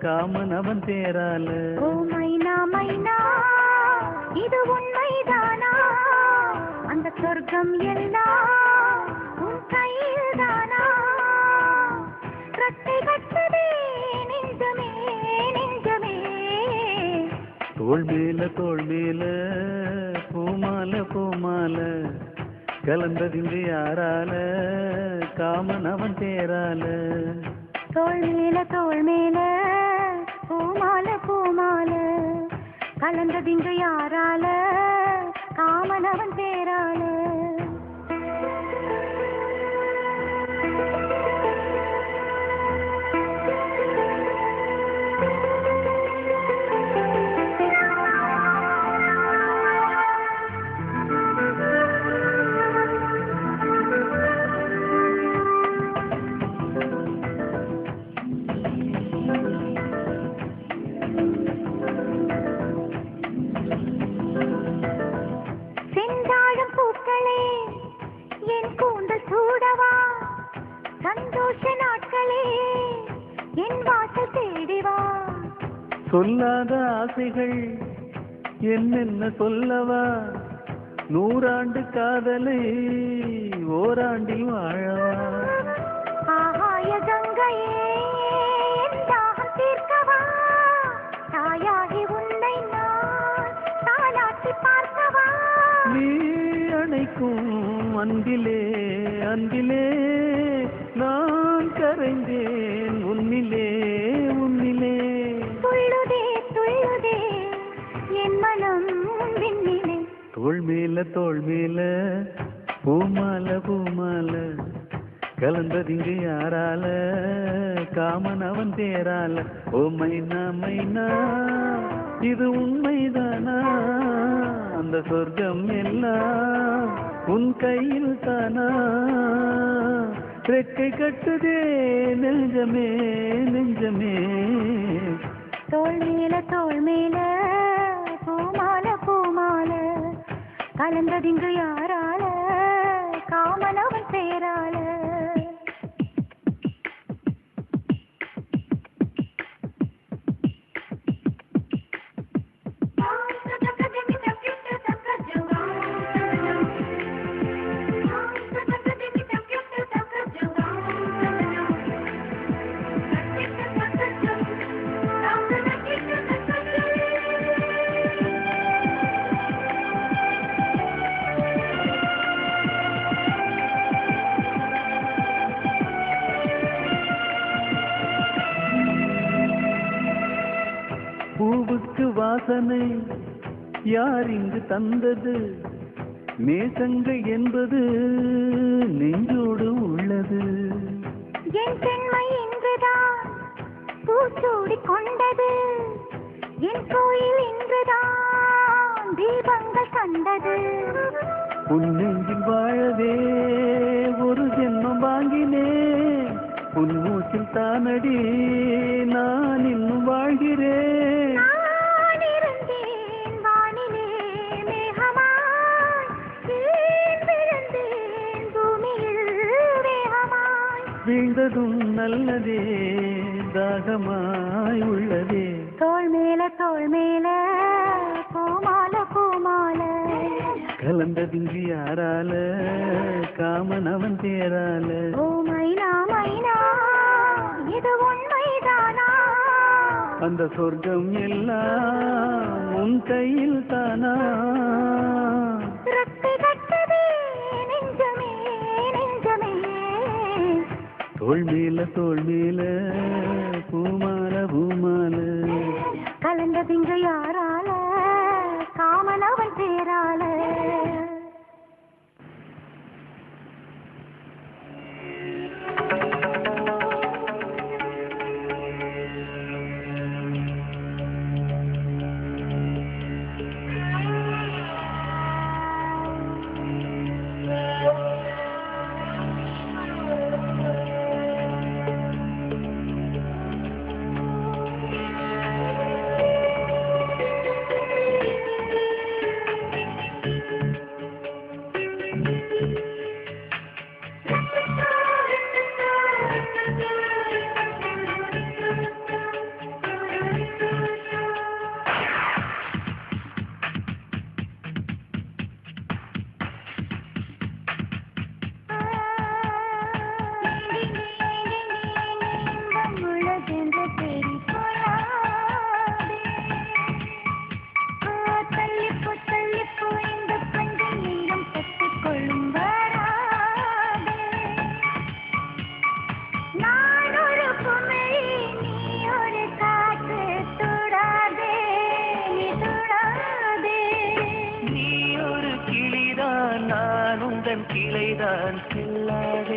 Common அவன் தேரால. ஓ மைனா மைனா இது உண்மைதானா? அந்த சொர்க்கம் எல்லாம் உன் கையில் தானா? கட்டை கட்டதே நெஞ்சமே நெஞ்சமே. தோள் மேல பூமால பூமால கலந்ததின்றி யாரால காமன் அவன் தேரால. தோள் மேல பூமால பூமால கலந்ததின்று யாரால காமன் அவன் தேரால. சொல்லாத ஆசைகள் என்னென்ன சொல்லவா? நூறாண்டு காதலை ஓராண்டில் வாழவா? ஆகாய கங்கையே தாகம் தீர்க்கவா? தாயாகி உன்னை நான் தாலாட்டி பார்க்கவா? நீ அணைக்கும் அன்பிலே அன்பிலே நான் கரைந்தேன் உன்னிலே உன்னிலே. துள்ளுதே துள்ளுதே என் மனம் விண்ணிலே. தோள் மேல பூமால பூமால கலந்ததிங்கு யாரால காமன் அவன் தேரால. ஓ மைனா மைனா இது உண்மைதானா? அந்த சொர்க்கம் எல்லாம் உன் கையில் தானா? ரெக்கை கட்டுதே நெஞ்சமே நெஞ்சமே. தோள் மேல பூமால பூமால கலந்ததிங்கு யாரால காமன் அவன் தேரால. பூவுக்கு வாசனை யார் இங்கு தந்தது? நேசங்கள் என்பது நெஞ்சோடு உள்ளது. என் பெண்மை இன்றுதான் பூச்சூடி கொண்டது. என் கோயில் இன்றுதான் தீபங்கள் கண்டது. உன் நெஞ்சில் வாழவே ஒரு ஜென்மம் வாங்கினேன். உன் மூச்சில் தானடி நான் இன்னும் வாழ்கிறேன். நான் இருந்தேன் வானிலே மேகமாய், விழுந்தேன் பூமியில் வேகமாய். வீழ்ந்ததும் நல்லதே தாகமாய் உள்ளதே. தோள் மேல பூமால பூமால கலந்ததின்றி யாரால காமன் அவன் தேரால. ஓ மைனா மைனா இது உண்மைதானா? அந்த சொர்க்கம் எல்லாம் உன் கையில் தானா? ரெக்கை கட்டதே நெஞ்சமே நெஞ்சமே. தோள் மேல பூமால பூமால கலந்ததிங்கு யாரால காமன் அவன் தேரால. உந்தன் கிளைதான் செல்லாதே